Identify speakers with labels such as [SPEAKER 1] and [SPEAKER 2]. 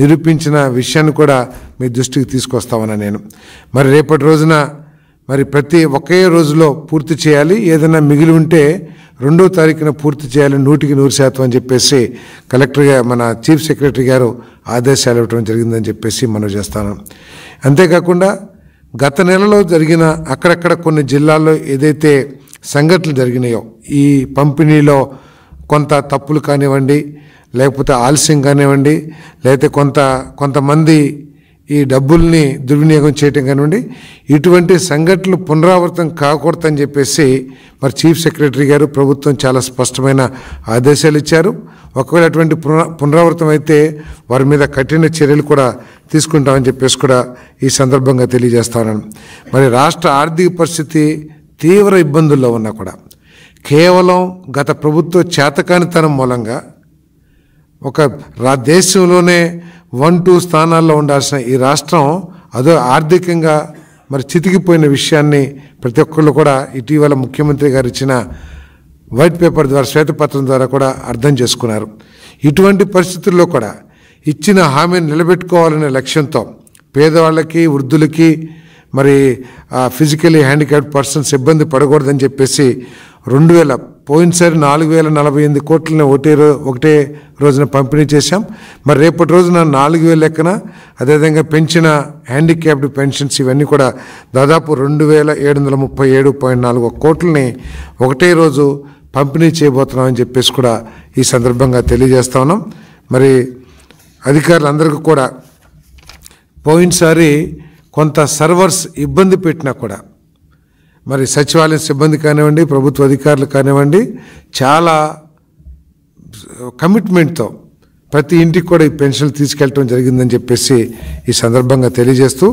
[SPEAKER 1] నిరూపించిన విషయాన్ని కూడా మీ దృష్టికి తీసుకొస్తామన్నా నేను. మరి రేపటి రోజున మరి ప్రతి ఒకే రోజులో పూర్తి చేయాలి, ఏదైనా మిగిలి ఉంటే 2వ తారీఖున పూర్తి చేయాలి 100% అని చెప్పేసి కలెక్టర్గా మన చీఫ్ సెక్రటరీ గారు ఆదేశాలు ఇవ్వడం జరిగిందని చెప్పేసి మనం చేస్తాను. అంతేకాకుండా గత నెలలో జరిగిన అక్కడక్కడ కొన్ని జిల్లాల్లో ఏదైతే సంఘటనలు జరిగినాయో ఈ పంపిణీలో కొంత తప్పులు కానివ్వండి, లేకపోతే ఆలస్యం కానివ్వండి, లేకపోతే కొంతమంది ఈ డబ్బుల్ని దుర్వినియోగం చేయటం కానివ్వండి, ఇటువంటి సంఘటనలు పునరావృతం కాకూడదని చెప్పేసి మరి చీఫ్ సెక్రటరీ గారు ప్రభుత్వం చాలా స్పష్టమైన ఆదేశాలు ఇచ్చారు. ఒకవేళ అటువంటి పునరావృతం అయితే వారి మీద కఠిన చర్యలు కూడా తీసుకుంటామని చెప్పేసి కూడా ఈ సందర్భంగా తెలియజేస్తాను. మరి రాష్ట్ర ఆర్థిక పరిస్థితి తీవ్ర ఇబ్బందుల్లో ఉన్నా కూడా కేవలం గత ప్రభుత్వ చేతకానితనం మూలంగా ఒక దేశంలోనే 1-2 స్థానాల్లో ఉండాల్సిన ఈ రాష్ట్రం అదో ఆర్థికంగా మరి చితికిపోయిన విషయాన్ని ప్రతి ఒక్కళ్ళు కూడా ఇటీవల ముఖ్యమంత్రి గారు ఇచ్చిన వైట్ పేపర్ ద్వారా, శ్వేతపత్రం ద్వారా కూడా అర్థం చేసుకున్నారు. ఇటువంటి పరిస్థితుల్లో కూడా ఇచ్చిన హామీని నిలబెట్టుకోవాలనే లక్ష్యంతో పేదవాళ్ళకి, వృద్ధులకి, మరి ఫిజికలీ హ్యాండిక్యాప్డ్ పర్సన్స్ ఇబ్బంది పడకూడదని చెప్పేసి పోయినసారి 4048 కోట్లని ఒకటే రోజున పంపిణీ చేశాం. మరి రేపటి రోజున 4000 లెక్కన, అదేవిధంగా పెంచిన హ్యాండిక్యాప్డ్ పెన్షన్స్ ఇవన్నీ కూడా దాదాపు 2737.4 కోట్లని ఒకటే రోజు పంపిణీ చేయబోతున్నామని చెప్పేసి కూడా ఈ సందర్భంగా తెలియజేస్తా ఉన్నాం. మరి అధికారులందరికీ కూడా పోయినసారి కొంత సర్వర్స్ ఇబ్బంది పెట్టినా కూడా మరి సచివాలయం సిబ్బంది కానివ్వండి, ప్రభుత్వ అధికారులు కానివ్వండి, చాలా కమిట్మెంట్తో ప్రతి ఇంటికి కూడా ఈ పెన్షన్లు తీసుకెళ్ళటం జరిగిందని చెప్పేసి ఈ సందర్భంగా తెలియజేస్తూ